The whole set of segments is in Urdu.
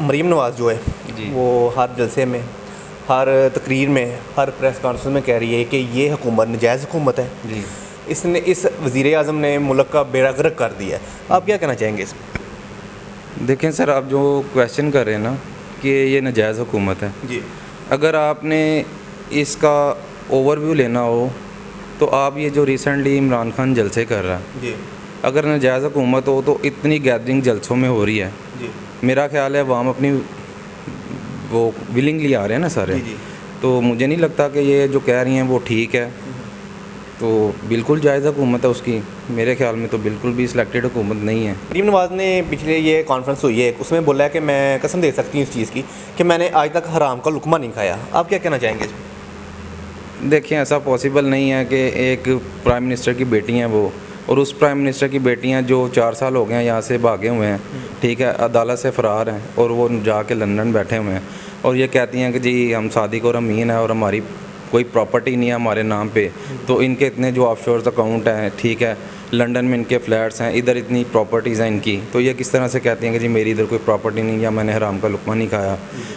مریم نواز جو ہے وہ ہر جلسے میں، ہر تقریر میں، ہر پریس کانفرنس میں کہہ رہی ہے کہ یہ حکومت ناجائز حکومت ہے. اس وزیر اعظم نے ملک کا بیڑا غرق کر دیا ہے. آپ کیا کہنا چاہیں گے اس میں؟ دیکھیں سر، آپ جو کویشچن کر رہے ہیں نا کہ یہ ناجائز حکومت ہے، جی، اگر آپ نے اس کا اوور ویو لینا ہو تو آپ یہ جو ریسنٹلی عمران خان جلسے کر رہا ہے، جی، اگر ناجائز حکومت ہو تو اتنی گیدرنگ جلسوں میں ہو رہی ہے. جی، میرا خیال ہے عوام اپنی وہ ولنگلی آ رہے ہیں نا سارے، جی، جی. تو مجھے نہیں لگتا کہ یہ جو کہہ رہی ہیں وہ ٹھیک ہے. تو بالکل جائز حکومت ہے اس کی، میرے خیال میں تو بالکل بھی سلیکٹڈ حکومت نہیں ہے. مریم نواز نے پچھلے یہ کانفرنس ہوئی ہے، اس میں بولا ہے کہ میں قسم دے سکتی ہوں اس چیز کی کہ میں نے آج تک حرام کا لقمہ نہیں کھایا. آپ کیا کہنا چاہیں گے اس میں؟ دیکھیں، ایسا پاسبل نہیں ہے کہ ایک پرائم منسٹر کی بیٹی ہیں وہ، اور اس پرائم منسٹر کی بیٹیاں جو 4 سال ہو گئے ہیں یہاں سے بھاگے ہوئے ہیں، ٹھیک ہے، عدالت سے فرار ہیں، اور وہ جا کے لندن بیٹھے ہوئے ہیں اور یہ کہتی ہیں کہ جی ہم صادق اور امین ہیں اور ہماری کوئی پراپرٹی نہیں ہے ہمارے نام پہ. تو ان کے اتنے جو آف شورز اکاؤنٹ ہیں، ٹھیک ہے، لنڈن میں ان کے فلیٹس ہیں، ادھر اتنی پراپرٹیز ہیں ان کی، تو یہ کس طرح سے کہتی ہیں کہ جی میری ادھر کوئی پراپرٹی نہیں یا میں نے حرام کا لقمہ نہیں کھایا.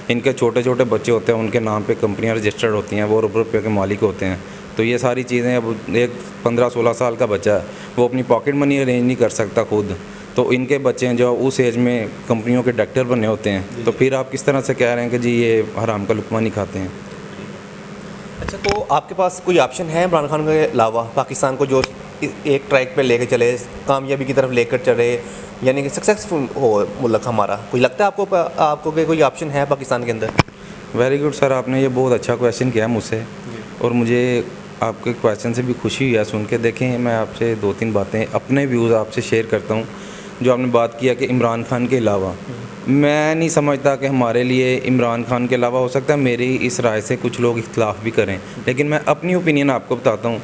ان کے چھوٹے چھوٹے بچے ہوتے ہیں، ان کے نام پہ کمپنیاں رجسٹرڈ ہوتی ہیں، وہ ارب روپے کے مالک ہوتے ہیں. تو یہ ساری چیزیں، اب ایک 15-16 سال کا بچہ ہے وہ اپنی پاکٹ منی ارینج نہیں کر سکتا خود، تو ان کے بچے ہیں جو اس ایج میں کمپنیوں کے ڈائریکٹر بنے ہوتے ہیں، تو پھر آپ کس طرح سے کہہ رہے ہیں کہ جی یہ حرام کا لقمہ نہیں کھاتے ہیں. اچھا، تو آپ کے پاس کوئی آپشن ہے عمران خان کے علاوہ پاکستان کو جو ایک ٹریک پہ لے کے چلے، کامیابی کی طرف لے کر چلے، یعنی کہ سکسیزفل ہو ملک ہمارا؟ کوئی لگتا ہے آپ کو کہ کوئی آپشن ہے پاکستان کے اندر؟ ویری گڈ سر، آپ نے یہ بہت اچھا کویشچن کیا مجھ سے، اور مجھے آپ کے کویشچن سے بھی خوشی ہوئی ہے سن کے. دیکھیں، میں آپ سے 2-3 باتیں اپنے ویوز آپ سے شیئر کرتا ہوں. جو آپ نے بات کیا کہ عمران خان کے علاوہ، میں نہیں سمجھتا کہ ہمارے لیے عمران خان کے علاوہ، ہو سکتا ہے میری اس رائے سے کچھ لوگ اختلاف بھی کریں، لیکن میں اپنی اوپینین آپ کو بتاتا ہوں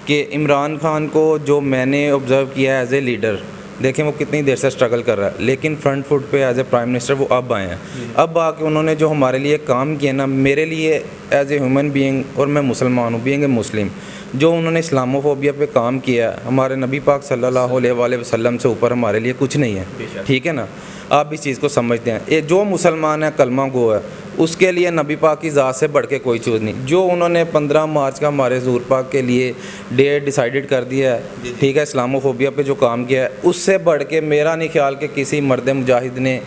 کہ عمران خان کو جو میں نے آبزرو کیا ہے ایز اے لیڈر، دیکھیں وہ کتنی دیر سے اسٹرگل کر رہا ہے، لیکن فرنٹ فٹ پہ ایز اے پرائم منسٹر وہ اب آئے ہیں. اب آ کے انہوں نے جو ہمارے لیے کام کیا نا، میرے لیے ایز اے ہیومن بینگ، اور میں مسلمان ہوں، بینگ اے مسلم، جو انہوں نے اسلاموفوبیا پہ کام کیا ہے، ہمارے نبی پاک صلی اللہ علیہ وآلہ وسلم سے اوپر ہمارے لیے کچھ نہیں ہے. ٹھیک ہے نا، آپ اس چیز کو سمجھتے ہیں. جو مسلمان ہے، کلمہ گو ہے، اس کے لیے نبی پاک کی ذات سے بڑھ کے کوئی چیز نہیں. جو انہوں نے 15 مارچ کا ہمارے ظہور پاک کے لیے ڈیٹ ڈیسائیڈڈ کر دیا ہے، ٹھیک ہے، اسلاموفوبیا پہ جو کام کیا ہے، اس سے بڑھ کے میرا نہیں خیال کہ کسی مرد مجاہد نے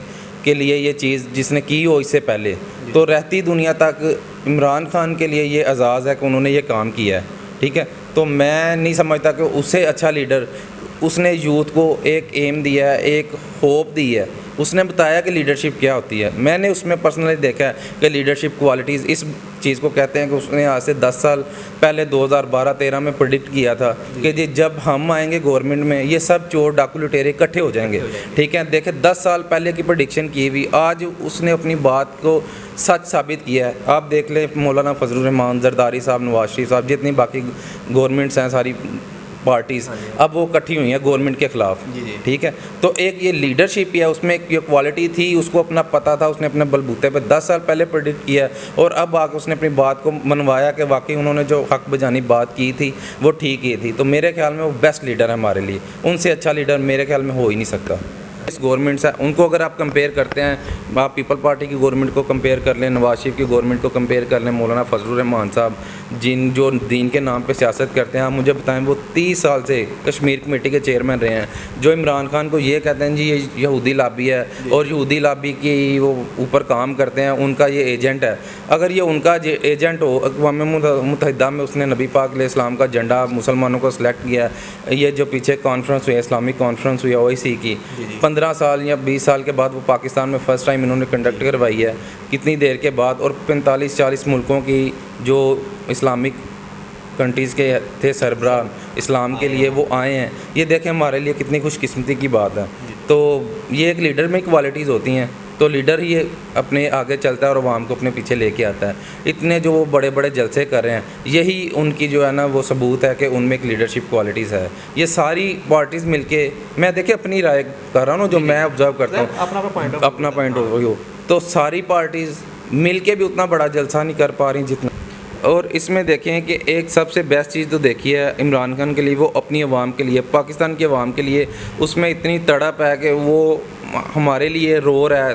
کے لیے یہ چیز جس نے کی ہو اس سے پہلے. تو رہتی دنیا تک عمران خان کے لیے یہ اعزاز ہے کہ انہوں نے یہ کام کیا ہے. ٹھیک ہے، تو میں نہیں سمجھتا کہ اس سے اچھا لیڈر، اس نے یوتھ کو ایک ایم دیا ہے، ایک ہوپ دی ہے، اس نے بتایا کہ لیڈرشپ کیا ہوتی ہے. میں نے اس میں پرسنلی دیکھا ہے کہ لیڈرشپ کوالٹیز اس چیز کو کہتے ہیں کہ اس نے آج سے 10 سال پہلے 2012-13 میں پریڈکٹ کیا تھا کہ جی جب ہم آئیں گے گورنمنٹ میں یہ سب چور ڈاکو لٹیرے اکٹھے ہو جائیں گے. ٹھیک ہے، دیکھیں 10 سال پہلے کی پریڈکشن کی ہوئی، آج اس نے اپنی بات کو سچ ثابت کیا ہے. آپ دیکھ لیں مولانا فضل الرحمان، زرداری صاحب، نواز شریف صاحب، جتنی باقی گورنمنٹس ہیں ساری پارٹیز، اب وہ اکٹھی ہوئی ہیں گورنمنٹ کے خلاف. ٹھیک ہے، تو ایک یہ لیڈرشپ ہے، اس میں ایک یہ کوالٹی تھی، اس کو اپنا پتہ تھا، اس نے اپنے بلبوتے پہ 10 سال پہلے پریڈکٹ کیا، اور اب آ کے اس نے اپنی بات کو منوایا کہ واقعی انہوں نے جو حق بجانی بات کی تھی وہ ٹھیک ہی تھی. تو میرے خیال میں وہ بیسٹ لیڈر ہے ہمارے لیے، ان سے اچھا لیڈر میرے خیال میں ہو ہی نہیں سکتا. اس گورنمنٹ سے ان کو اگر آپ کمپیئر کرتے ہیں، آپ پیپل پارٹی کی گورنمنٹ کو کمپیئر کر لیں، نواز شریف کی گورنمنٹ کو کمپیئر کر لیں، مولانا فضل الرحمان صاحب جو دین کے نام پہ سیاست کرتے ہیں، آپ مجھے بتائیں وہ 30 سال سے کشمیر کمیٹی کے چیئرمین رہے ہیں، جو عمران خان کو یہ کہتے ہیں جی یہ یہودی لابی ہے اور یہودی لابی کی وہ اوپر کام کرتے ہیں، ان کا یہ ایجنٹ ہے. اگر یہ ان کا ایجنٹ ہو، اقوام متحدہ میں اس نے نبی پاک علیہ السلام کا جھنڈا مسلمانوں کو سلیکٹ کیا ہے، یہ جو پیچھے کانفرنس ہوئی اسلامک کانفرنس ہوئی OIC کی 15 سال یا 20 سال کے بعد وہ پاکستان میں فرسٹ ٹائم انہوں نے کنڈکٹ کروائی ہے، کتنی دیر کے بعد، اور 45-40 ملکوں کی جو اسلامک کنٹریز کے تھے سربراہ اسلام کے لیے وہ آئے ہیں. یہ دیکھیں ہمارے لیے کتنی خوش قسمتی کی بات ہے. تو یہ ایک لیڈر میں کوالٹیز ہوتی ہیں، تو لیڈر ہی اپنے آگے چلتا ہے اور عوام کو اپنے پیچھے لے کے آتا ہے. اتنے جو وہ بڑے بڑے جلسے کر رہے ہیں، یہی ان کی جو ہے نا وہ ثبوت ہے کہ ان میں ایک لیڈرشپ کوالٹیز ہے. یہ ساری پارٹیز مل کے، میں دیکھیں اپنی رائے کر رہا ہوں جو میں آبزرو کرتا ہوں، اپنا پوائنٹ آف ویو، تو ساری پارٹیز مل کے بھی اتنا بڑا جلسہ نہیں کر پا رہی جتنا. اور اس میں دیکھیں کہ ایک سب سے بیسٹ چیز تو دیکھی ہے عمران خان کے لیے، وہ اپنی عوام کے لیے، پاکستان کی عوام کے لیے اس میں اتنی تڑپ ہے کہ وہ ہمارے لیے رو رہا ہے.